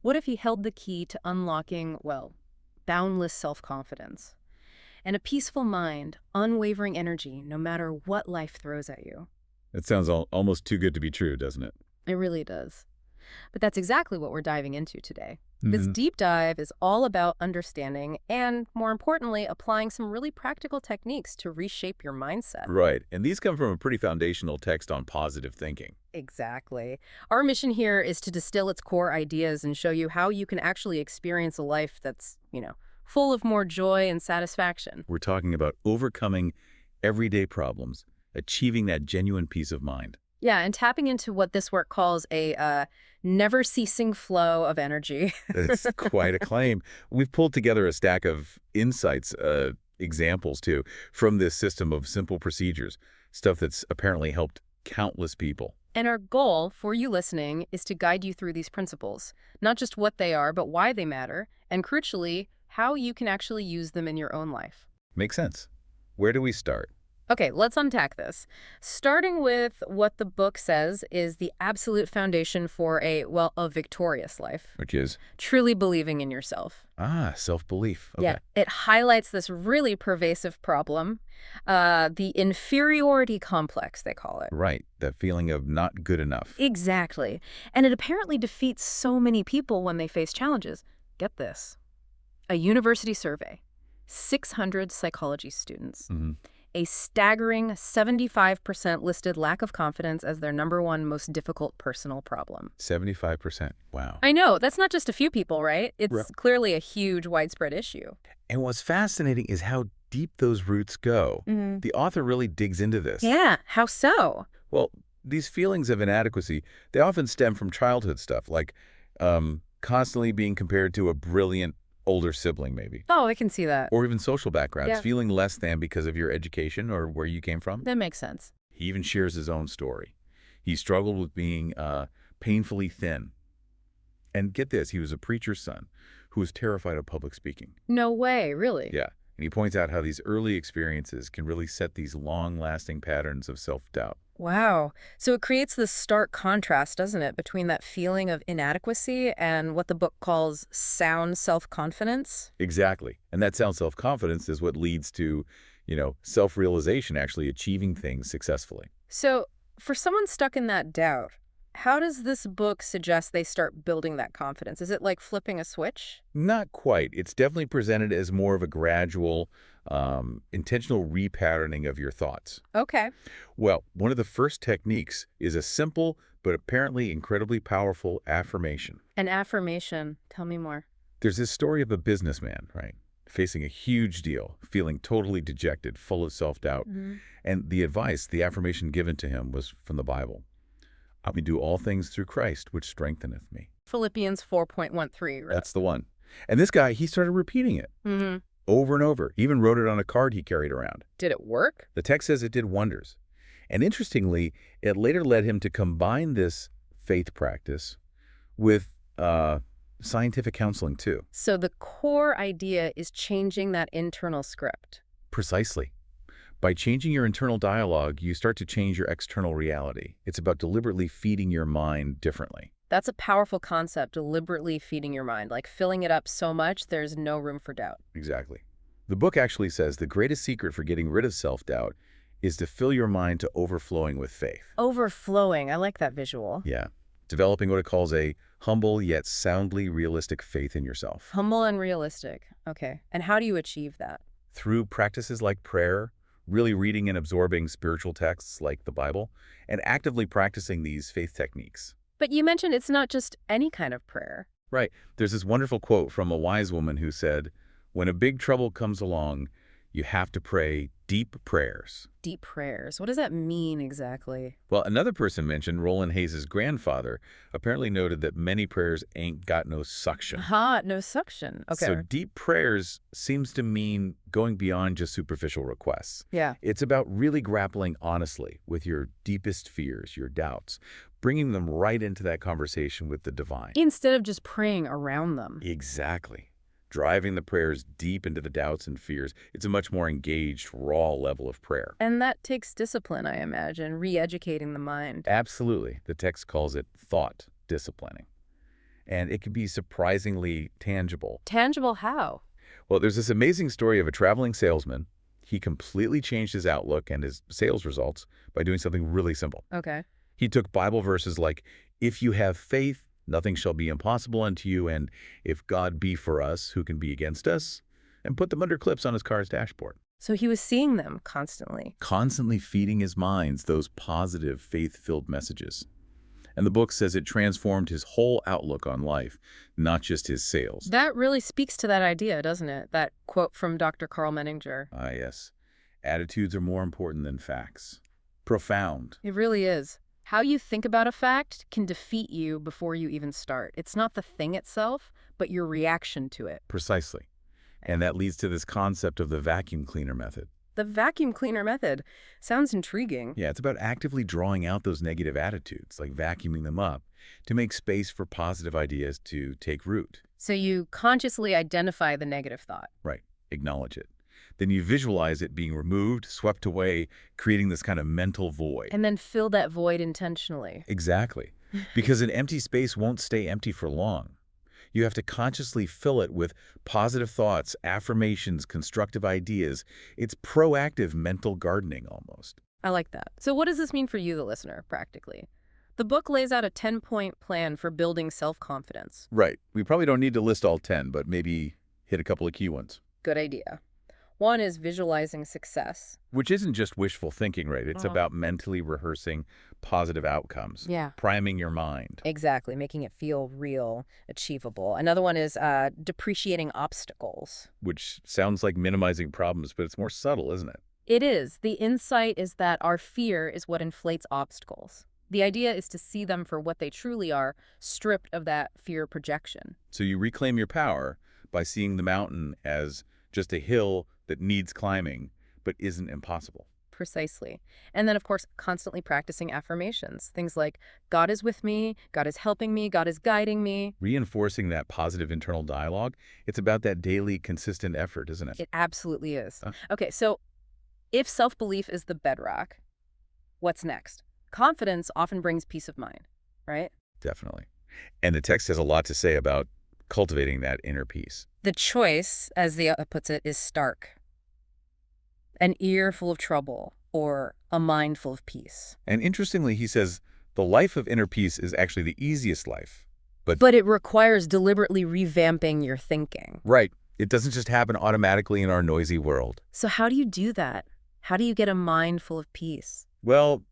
What if he held the key to unlocking, well, boundless self-confidence? And a peaceful mind, unwavering energy, no matter what life throws at you. It sounds almost too good to be true, doesn't it? It really does. But that's exactly what we're diving into today. This Hmm. deep dive is all about understanding and, more importantly, applying some really practical techniques to reshape your mindset. Right. And these come from a pretty foundational text on positive thinking. Exactly. Our mission here is to distill its core ideas and show you how you can actually experience a life that's, full of more joy and satisfaction. We're talking about overcoming everyday problems, achieving that genuine peace of mind. Yeah, and tapping into what this work calls a never-ceasing flow of energy. It's quite a claim. We've pulled together a stack of insights, examples too, from this system of simple procedures, stuff that's apparently helped countless people. And our goal for you listening is to guide you through these principles, not just what they are, but why they matter, and crucially, how you can actually use them in your own life. Makes sense. Where do we start? Okay, let's unpack this. Starting with what the book says is the absolute foundation for a victorious life. Which is, Truly believing in yourself. self-belief. Yeah, Okay. it highlights this really pervasive problem, the inferiority complex, they call it. Right. That feeling of not good enough. Exactly. And it apparently defeats so many people when they face challenges. Get this. A university survey, 600 psychology students. Hmm. A staggering 75% listed lack of confidence as their number one most difficult personal problem. 75%. Wow. I know, that's not just a few people, right? Right. It's clearly a huge, widespread issue. And what's fascinating is how deep those roots go. Mhm. The author really digs into this. Yeah, how so? Well, these feelings of inadequacy, they often stem from childhood stuff, like constantly being compared to a brilliant older sibling, maybe, Oh, I can see that. or even social backgrounds, Yeah. feeling less than because of your education or where you came from. That makes sense. He even shares his own story. He struggled with being painfully thin. And get this, he was a preacher's son who was terrified of public speaking. No way, really? Yeah. And he points out how these early experiences can really set these long-lasting patterns of self-doubt. Wow. So it creates this stark contrast, doesn't it, between that feeling of inadequacy and what the book calls sound self-confidence? Exactly. And that sound self-confidence is what leads to, self-realization, actually achieving things successfully. So for someone stuck in that doubt, how does this book suggest they start building that confidence? Is it like flipping a switch? Not quite. It's definitely presented as more of a gradual, intentional repatterning of your thoughts. Okay. Well, one of the first techniques is a simple but apparently incredibly powerful affirmation. An affirmation. Tell me more. There's this story of a businessman, right, facing a huge deal, feeling totally dejected, full of self-doubt. And the affirmation given to him was from the Bible. I may do all things through Christ, which strengtheneth me. Philippians 4.13, right? That's the one. And this guy, he started repeating it Mm-hmm. over and over, even wrote it on a card he carried around. Did it work? The text says it did wonders. And interestingly, it later led him to combine this faith practice with scientific counseling too. So the core idea is changing that internal script. Precisely. By changing your internal dialogue, you start to change your external reality. It's about deliberately feeding your mind differently. That's a powerful concept, deliberately feeding your mind, like filling it up so much there's no room for doubt. Exactly. The book actually says the greatest secret for getting rid of self-doubt is to fill your mind to overflowing with faith. Overflowing. I like that visual. Yeah. Developing what it calls a humble yet soundly realistic faith in yourself. Humble and realistic. Okay. And how do you achieve that? Through practices like prayer, really reading and absorbing spiritual texts like the Bible, and actively practicing these faith techniques. But you mentioned it's not just any kind of prayer. Right. There's this wonderful quote from a wise woman who said, "When a big trouble comes along, you have to pray deep prayers." Deep prayers. What does that mean exactly? Well, another person mentioned Roland Hayes' grandfather apparently noted that many prayers ain't got no suction. Aha, no suction. Okay. So deep prayers seems to mean going beyond just superficial requests. Yeah. It's about really grappling honestly with your deepest fears, your doubts, bringing them right into that conversation with the divine. Instead of just praying around them. Exactly. Driving the prayers deep into the doubts and fears. It's a much more engaged, raw level of prayer. And that takes discipline, I imagine, re-educating the mind. Absolutely. The text calls it thought disciplining. and it can be surprisingly tangible. Tangible how? Well, there's this amazing story of a traveling salesman. He completely changed his outlook and his sales results by doing something really simple. Okay. He took Bible verses like, "If you have faith, nothing shall be impossible unto you," and "If God be for us, who can be against us?" and put them under clips on his car's dashboard. So he was seeing them constantly. Constantly feeding his minds those positive, faith-filled messages. And the book says it transformed his whole outlook on life, not just his sales. That really speaks to that idea, doesn't it? That quote from Dr. Carl Menninger. Ah, yes. Attitudes are more important than facts. Profound. It really is. How you think about a fact can defeat you before you even start. It's not the thing itself, but your reaction to it. Precisely. And that leads to this concept of the vacuum cleaner method. The vacuum cleaner method sounds intriguing. Yeah, it's about actively drawing out those negative attitudes, like vacuuming them up, to make space for positive ideas to take root. So you consciously identify the negative thought. Right. Acknowledge it. Then you visualize it being removed, swept away, creating this kind of mental void. And then fill that void intentionally. Exactly. Because an empty space won't stay empty for long. You have to consciously fill it with positive thoughts, affirmations, constructive ideas. It's proactive mental gardening almost. I like that. So what does this mean for you, the listener, practically? The book lays out a 10-point plan for building self-confidence. Right. We probably don't need to list all 10, but maybe hit a couple of key ones. Good idea. One is visualizing success. Which isn't just wishful thinking, right? It's Uh-huh. about mentally rehearsing positive outcomes. Yeah. Priming your mind. Exactly, making it feel real, achievable. Another one is depreciating obstacles. Which sounds like minimizing problems, but it's more subtle, isn't it? It is. The insight is that our fear is what inflates obstacles. The idea is to see them for what they truly are, stripped of that fear projection. So you reclaim your power by seeing the mountain as just a hill that needs climbing, but isn't impossible. Precisely. And then, of course, constantly practicing affirmations. Things like, God is with me, God is helping me, God is guiding me. Reinforcing that positive internal dialogue, it's about that daily, consistent effort, isn't it? It absolutely is. Huh? Okay, so if self-belief is the bedrock, what's next? Confidence often brings peace of mind, right? Definitely. And the text has a lot to say about cultivating that inner peace. The choice, as the puts it, is stark. An ear full of trouble or a mind full of peace. And interestingly, he says, the life of inner peace is actually the easiest life. But it requires deliberately revamping your thinking. Right. It doesn't just happen automatically in our noisy world. So how do you do that? How do you get a mind full of peace? Well,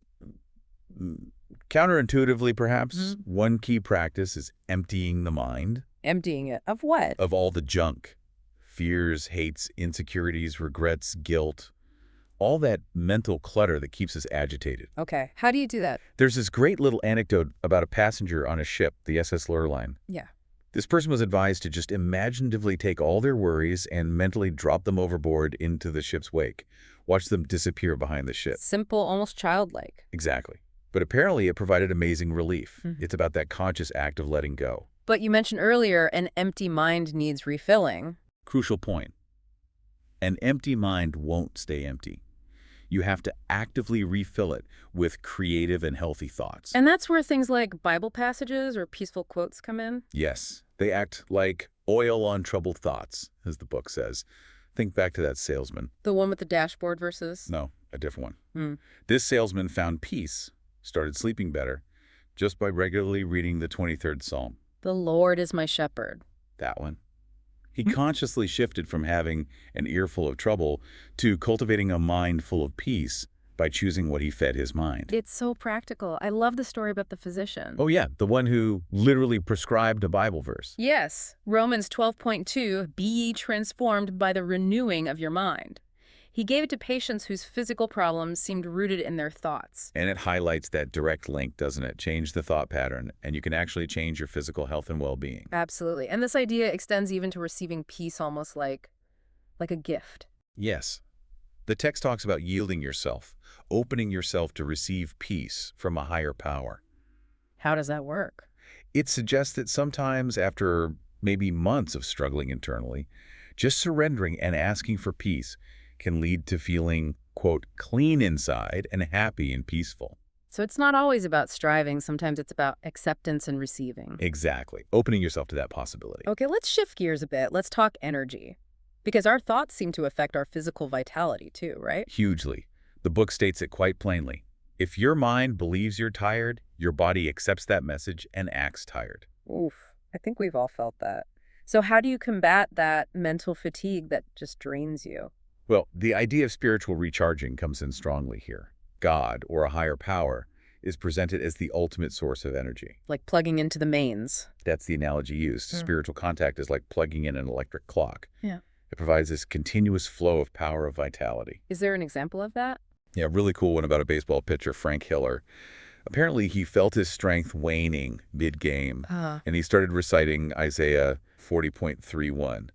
counterintuitively, perhaps, Mhm. one key practice is emptying the mind Emptying it of what? of all the junk. Fears, hates, insecurities, regrets, guilt. All that mental clutter that keeps us agitated. Okay, how do you do that? There's this great little anecdote about a passenger on a ship, the SS Lurline. Yeah. This person was advised to just imaginatively take all their worries and mentally drop them overboard into the ship's wake. Watch them disappear behind the ship. Simple, almost childlike. Exactly. But apparently it provided amazing relief. Mhm. It's about that conscious act of letting go. But you mentioned earlier an empty mind needs refilling. Crucial point. An empty mind won't stay empty. You have to actively refill it with creative and healthy thoughts. And that's where things like Bible passages or peaceful quotes come in? Yes, they act like oil on troubled thoughts, as the book says. Think back to that salesman. The one with the dashboard versus? No, a different one. Hmm. This salesman found peace, started sleeping better, just by regularly reading the 23rd Psalm. The Lord is my shepherd. That one. He consciously shifted from having an ear full of trouble to cultivating a mind full of peace by choosing what he fed his mind. It's so practical. I love the story about the physician. Oh yeah, the one who literally prescribed a Bible verse. Yes, Romans 12.2, be ye transformed by the renewing of your mind. He gave it to patients whose physical problems seemed rooted in their thoughts. And it highlights that direct link, doesn't it? Change the thought pattern, and you can actually change your physical health and well-being. Absolutely. And this idea extends even to receiving peace almost like a gift. Yes. The text talks about yielding yourself, opening yourself to receive peace from a higher power. How does that work? It suggests that sometimes after maybe months of struggling internally, just surrendering and asking for peace can lead to feeling, quote, clean inside and happy and peaceful. So it's not always about striving. Sometimes it's about acceptance and receiving. Exactly. Opening yourself to that possibility. Okay, let's shift gears a bit. Let's talk energy. Because our thoughts seem to affect our physical vitality too, right? Hugely. The book states it quite plainly. If your mind believes you're tired, your body accepts that message and acts tired. Oof, I think we've all felt that. So how do you combat that mental fatigue that just drains you? Well, the idea of spiritual recharging comes in strongly here. God, or a higher power, is presented as the ultimate source of energy. Like plugging into the mains. That's the analogy used. Hmm. Spiritual contact is like plugging in an electric clock. Yeah. It provides this continuous flow of power of vitality. Is there an example of that? Yeah, really cool one about a baseball pitcher, Frank Hiller. Apparently, he felt his strength waning mid-game, and he started reciting Isaiah 40.31.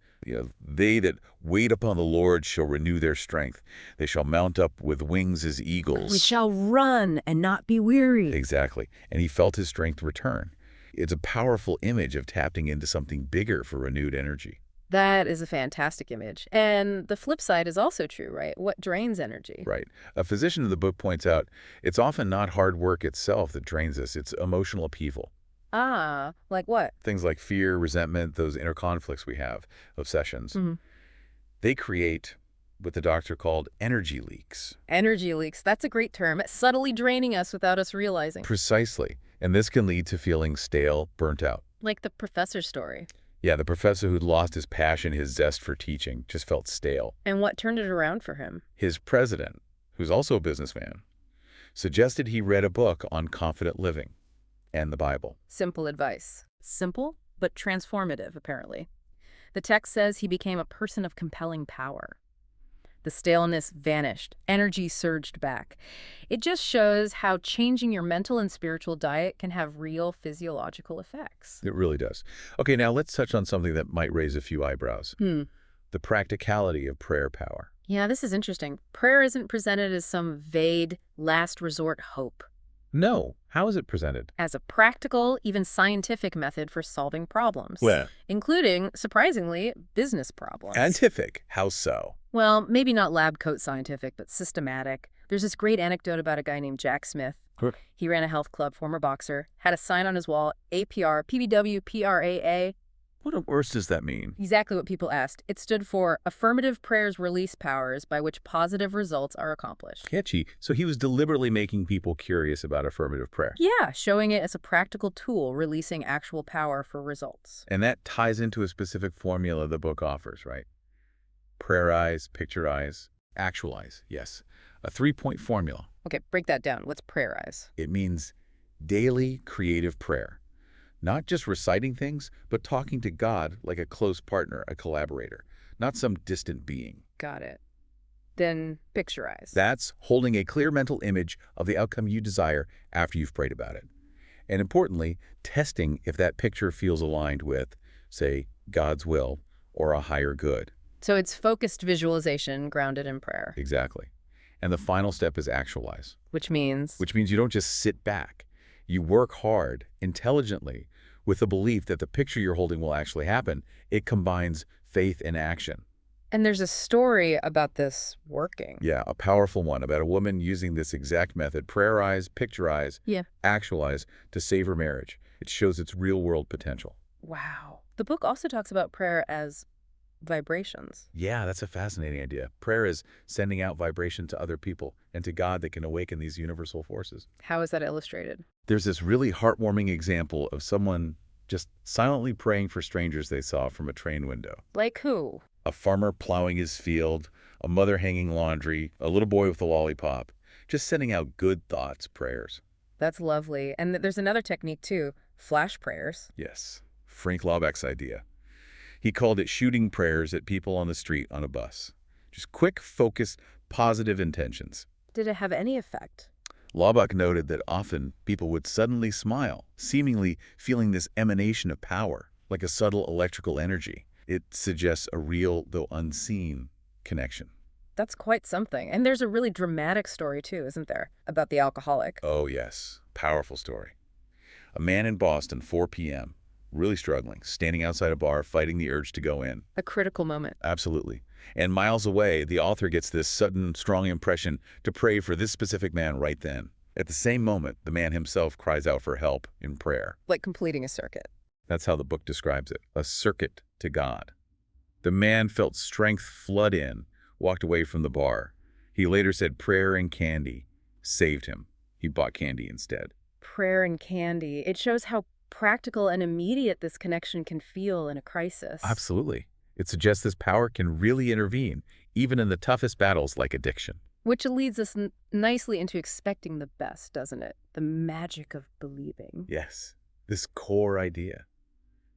They that wait upon the Lord shall renew their strength. They shall mount up with wings as eagles. We shall run and not be weary. Exactly. And he felt his strength return. It's a powerful image of tapping into something bigger for renewed energy. That is a fantastic image. And the flip side is also true, right? What drains energy? Right. A physician in the book points out it's often not hard work itself that drains us. It's emotional upheaval. Ah, like what? Things like fear, resentment, those inner conflicts we have, obsessions. Hmm. They create what the doctor called energy leaks. Energy leaks. That's a great term. It's subtly draining us without us realizing. Precisely. And this can lead to feeling stale, burnt out. Like the professor's story. Yeah, the professor who'd lost his passion, his zest for teaching, just felt stale. And what turned it around for him? His president, who's also a businessman, suggested he read a book on confident living and the Bible. Simple advice. Simple, but transformative, apparently. The text says he became a person of compelling power. The staleness vanished. Energy surged back. It just shows how changing your mental and spiritual diet can have real physiological effects. It really does. Okay, now let's touch on something that might raise a few eyebrows. The practicality of prayer power. Yeah, this is interesting. Prayer isn't presented as some vague, last resort hope. No. How is it presented? As a practical, even scientific method for solving problems. Well, including, surprisingly, business problems. scientific. How so? Well, maybe not lab coat scientific, but systematic. There's this great anecdote about a guy named Jack Smith. Good. He ran a health club, former boxer, had a sign on his wall, APR, PBW, PRAA. What on earth does that mean? Exactly what people asked. It stood for Affirmative Prayers Release Powers by which positive results are accomplished. Catchy. So he was deliberately making people curious about affirmative prayer. Yeah, showing it as a practical tool, releasing actual power for results. And that ties into a specific formula the book offers, right? Prayerize, picturize, actualize. Yes. A 3-point formula. Okay, break that down. What's prayerize? It means daily creative prayer. Not just reciting things, but talking to God like a close partner, a collaborator, not some distant being. Got it. Then picturize. That's holding a clear mental image of the outcome you desire after you've prayed about it. And importantly, testing if that picture feels aligned with, say, God's will or a higher good. So it's focused visualization grounded in prayer. Exactly. And the final step is actualize. Which means? Which means you don't just sit back. You work hard, intelligently, with the belief that the picture you're holding will actually happen. It combines faith and action. And there's a story about this working. Yeah, a powerful one about a woman using this exact method, prayerize, picturize, actualize, to save her marriage. It shows its real-world potential. Wow. The book also talks about prayer as vibrations. Yeah, that's a fascinating idea. Prayer is sending out vibration to other people and to God that can awaken these universal forces. How is that illustrated? There's this really heartwarming example of someone just silently praying for strangers they saw from a train window. Like who? A farmer plowing his field, a mother hanging laundry, a little boy with a lollipop, just sending out good thoughts, prayers. That's lovely. And there's another technique too, flash prayers. Yes, Frank Laubach's idea. He called it shooting prayers at people on the street on a bus. Just quick, focused, positive intentions. Did it have any effect? Laubach noted that often people would suddenly smile, seemingly feeling this emanation of power, like a subtle electrical energy. It suggests a real, though unseen, connection. That's quite something. And there's a really dramatic story too, isn't there, about the alcoholic? Oh, yes. Powerful story. A man in Boston, 4 p.m., really struggling, standing outside a bar, fighting the urge to go in. A critical moment. Absolutely. And miles away, the author gets this sudden, strong impression to pray for this specific man right then. At the same moment, the man himself cries out for help in prayer. Like completing a circuit. That's how the book describes it, a circuit to God. The man felt strength flood in, walked away from the bar. He later said prayer and candy saved him. He bought candy instead. Prayer and candy. It shows how practical and immediate this connection can feel in a crisis. Absolutely. It suggests this power can really intervene, even in the toughest battles like addiction. Which leads us nicely into expecting the best, doesn't it? The magic of believing. Yes, this core idea.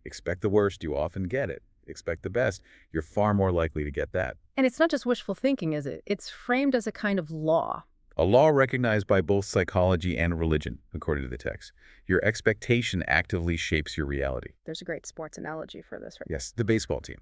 Expect the worst, you often get it. Expect the best, you're far more likely to get that. And it's not just wishful thinking, is it? It's framed as a kind of law. A law recognized by both psychology and religion, according to the text. Your expectation actively shapes your reality. There's a great sports analogy for this, right? Yes, the baseball team.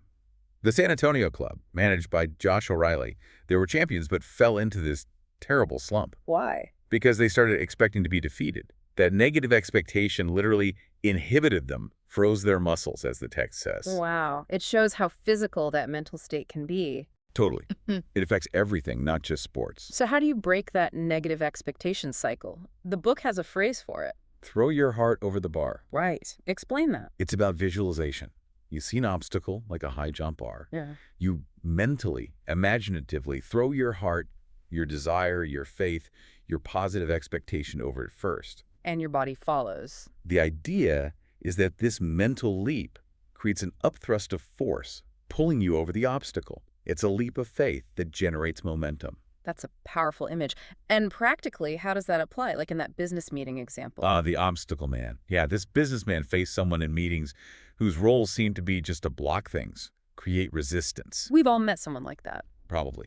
The San Antonio club, managed by Josh O'Reilly, they were champions but fell into this terrible slump. Why? Because they started expecting to be defeated. That negative expectation literally inhibited them, froze their muscles, as the text says. Wow. It shows how physical that mental state can be. Totally. It affects everything, not just sports. So how do you break that negative expectation cycle? The book has a phrase for it. Throw your heart over the bar. Right. Explain that. It's about visualization. You see an obstacle, like a high jump bar. Yeah. You mentally, imaginatively throw your heart, your desire, your faith, your positive expectation over it first. And your body follows. The idea is that this mental leap creates an upthrust of force, pulling you over the obstacle. It's a leap of faith that generates momentum. That's a powerful image. And practically, how does that apply? Like in that business meeting example. The obstacle man. Yeah, this businessman faced someone in meetings whose roles seemed to be just to block things, create resistance. We've all met someone like that. Probably.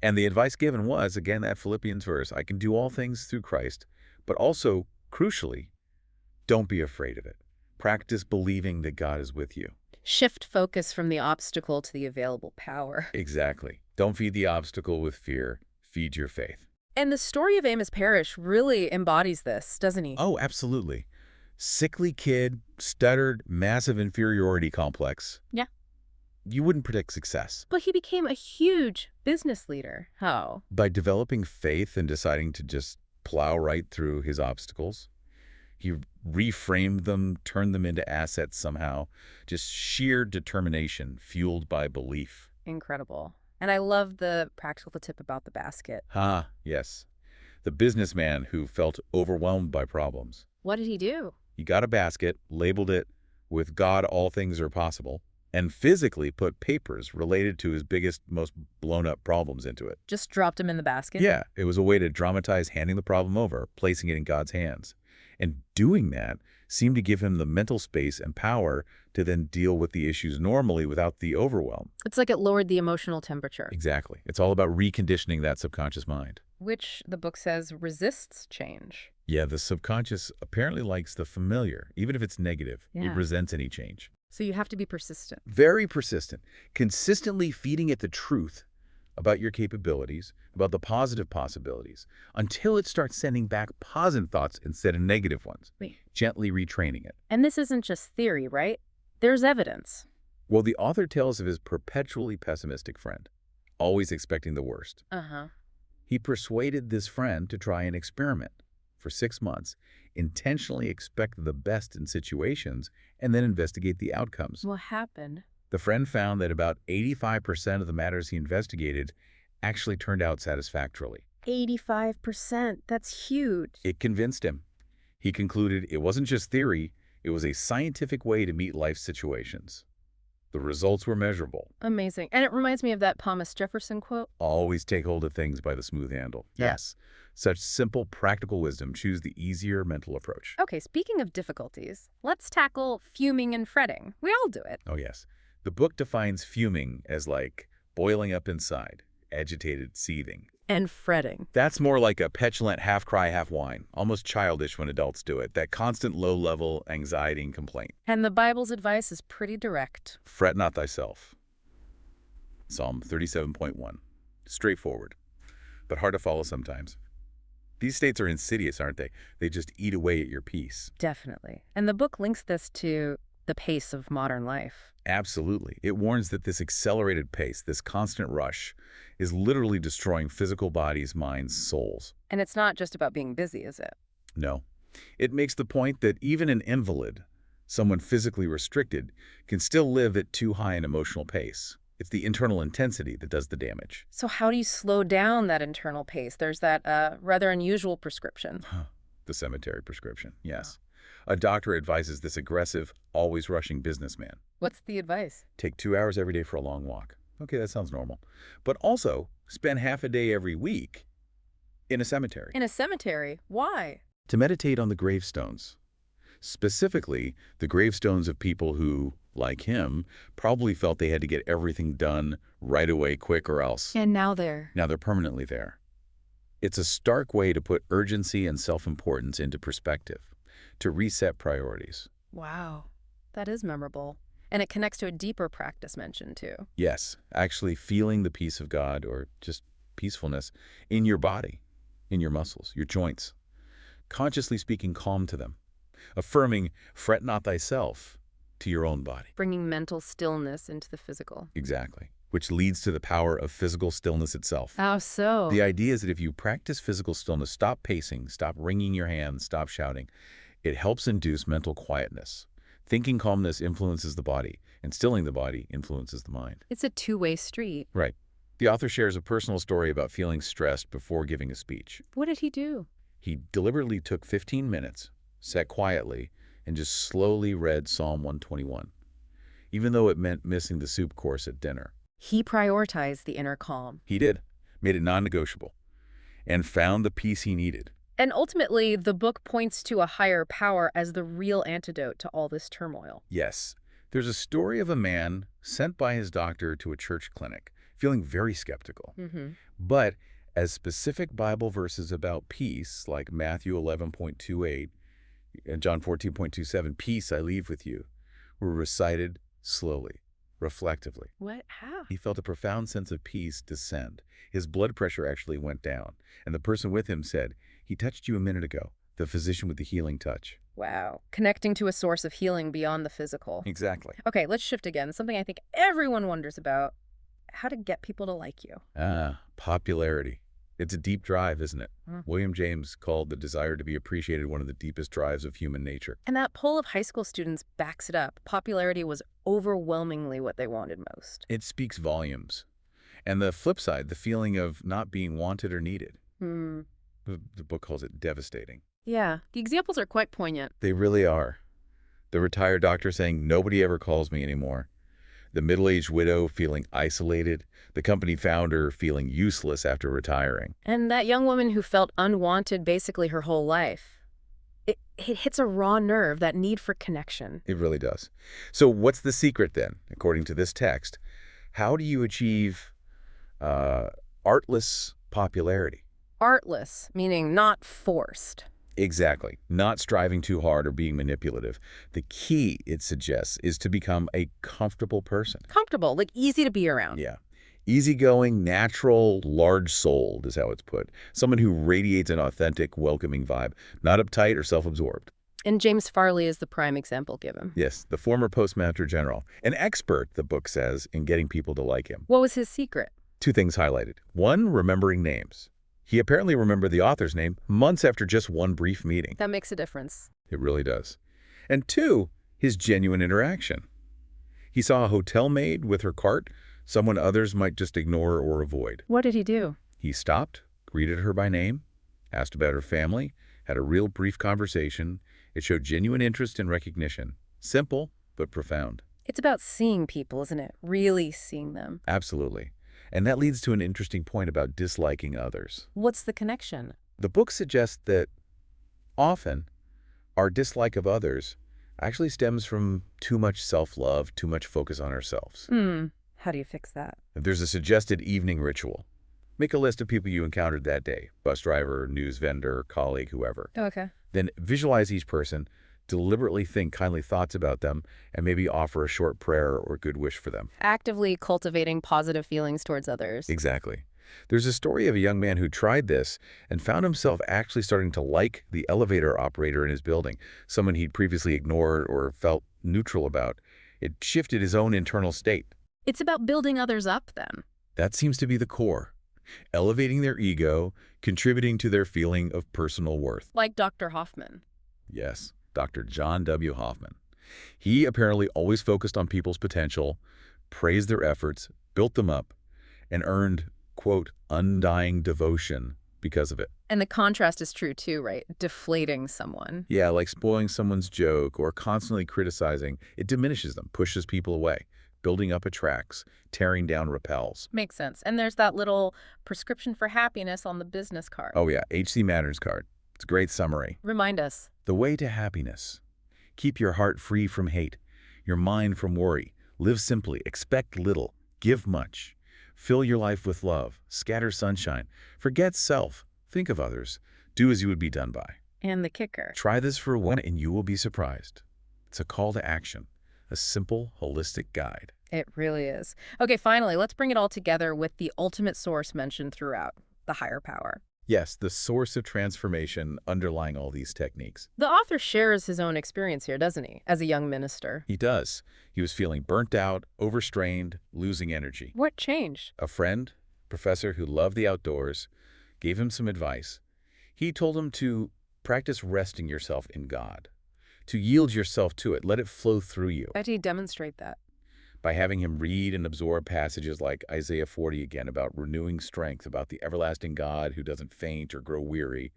And the advice given was, again, that Philippians verse, I can do all things through Christ, but also, crucially, don't be afraid of it. Practice believing that God is with you. Shift focus from the obstacle to the available power. Exactly. Don't feed the obstacle with fear. Feed your faith. And the story of Amos Parrish really embodies this, doesn't he? Oh, absolutely. Sickly kid, stuttered, massive inferiority complex. Yeah. You wouldn't predict success. But he became a huge business leader. How? By developing faith and deciding to just plow right through his obstacles. He reframed them, turned them into assets somehow. Just sheer determination, fueled by belief. Incredible. And I love the practical tip about the basket. Yes. The businessman who felt overwhelmed by problems. What did he do? He got a basket, labeled it, "With God all things are possible," and physically put papers related to his biggest, most blown-up problems into it. Just dropped him in the basket? Yeah, it was a way to dramatize handing the problem over, placing it in God's hands. And doing that seemed to give him the mental space and power to then deal with the issues normally without the overwhelm. It's like it lowered the emotional temperature. Exactly. It's all about reconditioning that subconscious mind. Which, the book says, resists change. Yeah, the subconscious apparently likes the familiar, even if it's negative. Yeah. It resents any change. So you have to be persistent. Very persistent. Consistently feeding it the truth about your capabilities, about the positive possibilities, until it starts sending back positive thoughts instead of negative ones. Wait. Gently retraining it. And this isn't just theory, right? There's evidence. Well, the author tells of his perpetually pessimistic friend, always expecting the worst. Uh-huh. He persuaded this friend to try an experiment. For 6 months, intentionally expect the best in situations, and then investigate the outcomes. What happened? The friend found that about 85% of the matters he investigated actually turned out satisfactorily. 85%. That's huge. It convinced him. He concluded it wasn't just theory, it was a scientific way to meet life situations. The results were measurable. Amazing. And it reminds me of that Thomas Jefferson quote. Always take hold of things by the smooth handle. Yes. Such simple, practical wisdom. Choose the easier mental approach. Okay, speaking of difficulties, let's tackle fuming and fretting. We all do it. Oh, yes. The book defines fuming as like boiling up inside, agitated, seething. And fretting. That's more like a petulant half-cry, half-whine, almost childish when adults do it, that constant low-level anxiety and complaint. And the Bible's advice is pretty direct. Fret not thyself. Psalm 37.1. Straightforward, but hard to follow sometimes. These states are insidious, aren't they? They just eat away at your peace. Definitely. And the book links this to the pace of modern life. Absolutely. It warns that this accelerated pace, this constant rush, is literally destroying physical bodies, minds, souls. And it's not just about being busy, is it? No. It makes the point that even an invalid, someone physically restricted, can still live at too high an emotional pace. It's the internal intensity that does the damage. So how do you slow down that internal pace? There's that rather unusual prescription. The cemetery prescription, yes. A doctor advises this aggressive, always rushing businessman. What's the advice? Take 2 hours every day for a long walk. Okay, that sounds normal. But also, spend half a day every week in a cemetery. In a cemetery? Why? To meditate on the gravestones. Specifically, the gravestones of people who, like him, probably felt they had to get everything done right away, quick, or else. And now they're... Now they're permanently there. It's a stark way to put urgency and self-importance into perspective, to reset priorities. Wow, that is memorable. And it connects to a deeper practice mentioned, too. Yes, actually feeling the peace of God, or just peacefulness, in your body, in your muscles, your joints. Consciously speaking calm to them. Affirming, fret not thyself, to your own body. Bringing mental stillness into the physical. Exactly. Which leads to the power of physical stillness itself. How so? The idea is that if you practice physical stillness, stop pacing, stop wringing your hands, stop shouting, it helps induce mental quietness. Thinking calmness influences the body, and stilling the body influences the mind. It's a two-way street. Right. The author shares a personal story about feeling stressed before giving a speech. What did he do? He deliberately took 15 minutes, sat quietly, and just slowly read Psalm 121, even though it meant missing the soup course at dinner. He prioritized the inner calm. He did, made it non-negotiable, and found the peace he needed. And ultimately, the book points to a higher power as the real antidote to all this turmoil. Yes, there's a story of a man sent by his doctor to a church clinic, feeling very skeptical. But as specific Bible verses about peace, like Matthew 11:28 and John 14:27, peace I leave with you, were recited slowly, reflectively. What? How? He felt a profound sense of peace descend. His blood pressure actually went down, and the person with him said, "He touched you a minute ago," the physician with the healing touch. Wow. Connecting to a source of healing beyond the physical. Exactly. Okay, let's shift again. Something I think everyone wonders about. How to get people to like you. Popularity. It's a deep drive, isn't it? Mm. William James called the desire to be appreciated one of the deepest drives of human nature. And that poll of high school students backs it up. Popularity was overwhelmingly what they wanted most. It speaks volumes. And the flip side, the feeling of not being wanted or needed. The book calls it devastating. Yeah, the examples are quite poignant. They really are. The retired doctor saying, "Nobody ever calls me anymore." The middle-aged widow feeling isolated. The company founder feeling useless after retiring. And that young woman who felt unwanted basically her whole life. It hits a raw nerve, that need for connection. It really does. So what's the secret then, according to this text? How do you achieve artless popularity? Artless, meaning not forced. Exactly. Not striving too hard or being manipulative. The key, it suggests, is to become a comfortable person. Comfortable, like easy to be around. Yeah. Easygoing, natural, large-souled is how it's put. Someone who radiates an authentic, welcoming vibe, not uptight or self-absorbed. And James Farley is the prime example given. Yes, the former Postmaster General. An expert, the book says, in getting people to like him. What was his secret? 2 things highlighted. 1, remembering names. He apparently remembered the author's name months after just one brief meeting. That makes a difference. It really does. And 2, his genuine interaction. He saw a hotel maid with her cart, someone others might just ignore or avoid. What did he do? He stopped, greeted her by name, asked about her family, had a real brief conversation. It showed genuine interest and recognition. Simple, but profound. It's about seeing people, isn't it? Really seeing them. Absolutely. And that leads to an interesting point about disliking others. What's the connection? The book suggests that often our dislike of others actually stems from too much self-love, too much focus on ourselves. How do you fix that? There's a suggested evening ritual. Make a list of people you encountered that day, bus driver, news vendor, colleague, whoever. Okay. Then visualize each person, deliberately think kindly thoughts about them, and maybe offer a short prayer or good wish for them. Actively cultivating positive feelings towards others. Exactly. There's a story of a young man who tried this and found himself actually starting to like the elevator operator in his building, someone he'd previously ignored or felt neutral about. It shifted his own internal state. It's about building others up, then. That seems to be the core. Elevating their ego, contributing to their feeling of personal worth. Like Dr. Hoffman. Yes, Dr. John W. Hoffman. He apparently always focused on people's potential, praised their efforts, built them up, and earned, quote, undying devotion because of it. And the contrast is true, too, right? Deflating someone. Yeah, like spoiling someone's joke or constantly criticizing, it diminishes them, pushes people away. Building up attracts, tearing down repels. Makes sense. And there's that little prescription for happiness on the business card. Oh yeah, HC Matters card. It's a great summary. Remind us. The way to happiness. Keep your heart free from hate, your mind from worry. Live simply, expect little, give much. Fill your life with love, scatter sunshine. Forget self, think of others. Do as you would be done by. And the kicker. Try this for one and you will be surprised. It's a call to action, a simple, holistic guide. It really is. Okay, finally, let's bring it all together with the ultimate source mentioned throughout, the higher power. Yes, the source of transformation underlying all these techniques. The author shares his own experience here, doesn't he, as a young minister? He does. He was feeling burnt out, overstrained, losing energy. What changed? A friend, professor who loved the outdoors, gave him some advice. He told him to practice resting yourself in God, to yield yourself to it, let it flow through you. How did he demonstrate that? By having him read and absorb passages like Isaiah 40 again about renewing strength, about the everlasting God who doesn't faint or grow weary.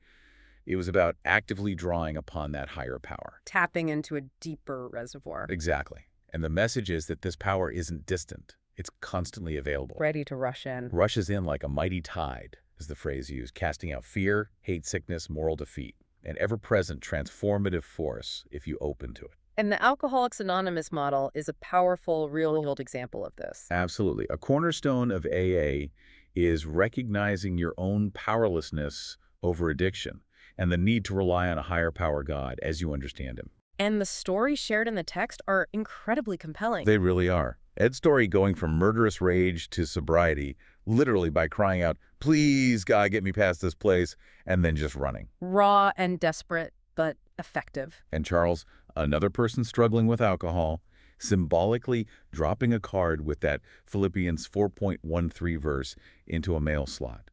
It was about actively drawing upon that higher power. Tapping into a deeper reservoir. Exactly. And the message is that this power isn't distant. It's constantly available. Ready to rush in. Rushes in like a mighty tide, is the phrase used, casting out fear, hate, sickness, moral defeat. An ever-present transformative force if you open to it. And the Alcoholics Anonymous model is a powerful, real-world example of this. Absolutely. A cornerstone of AA is recognizing your own powerlessness over addiction and the need to rely on a higher power God as you understand him. And the stories shared in the text are incredibly compelling. They really are. Ed's story going from murderous rage to sobriety, literally by crying out, "Please, God, get me past this place," and then just running. Raw and desperate, but effective. And Charles, another person struggling with alcohol, symbolically dropping a card with that Philippians 4.13 verse into a mail slot.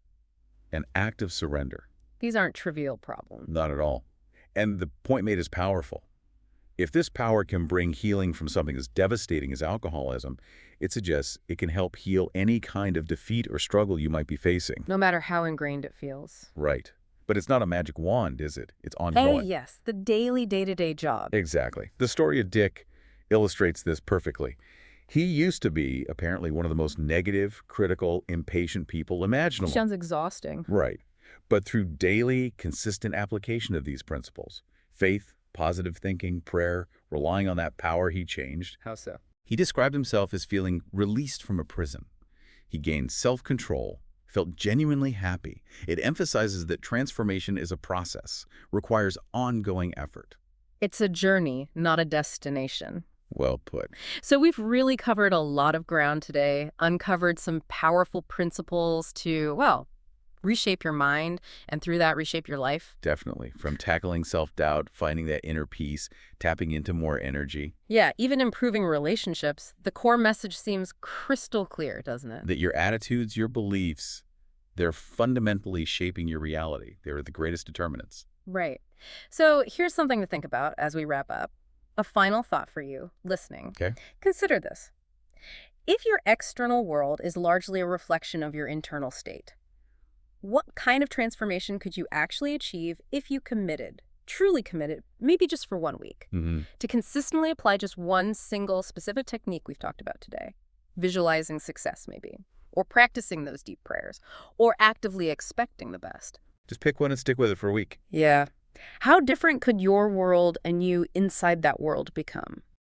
An act of surrender. These aren't trivial problems. Not at all. And the point made is powerful. If this power can bring healing from something as devastating as alcoholism, it suggests it can help heal any kind of defeat or struggle you might be facing. No matter how ingrained it feels. Right. But it's not a magic wand, is it? It's ongoing. Yes, the daily, day-to-day job. Exactly. The story of Dick illustrates this perfectly. He used to be, apparently, one of the most negative, critical, impatient people imaginable. Sounds exhausting. Right. But through daily, consistent application of these principles, faith, positive thinking, prayer, relying on that power, he changed. How so? He described himself as feeling released from a prison. He gained self-control, felt genuinely happy. It emphasizes that transformation is a process, requires ongoing effort. It's a journey, not a destination. Well put. So we've really covered a lot of ground today, uncovered some powerful principles to, well, reshape your mind, and through that, reshape your life. Definitely. From tackling self-doubt, finding that inner peace, tapping into more energy. Yeah, even improving relationships. The core message seems crystal clear, doesn't it? That your attitudes, your beliefs, they're fundamentally shaping your reality. They're the greatest determinants. Right. So here's something to think about as we wrap up. A final thought for you, listening. Okay. Consider this. If your external world is largely a reflection of your internal state, what kind of transformation could you actually achieve if you committed, truly committed, maybe just for 1 week, to consistently apply just one single specific technique we've talked about today? Visualizing success, maybe, or practicing those deep prayers, or actively expecting the best. Just pick one and stick with it for a week. Yeah. How different could your world and you inside that world become?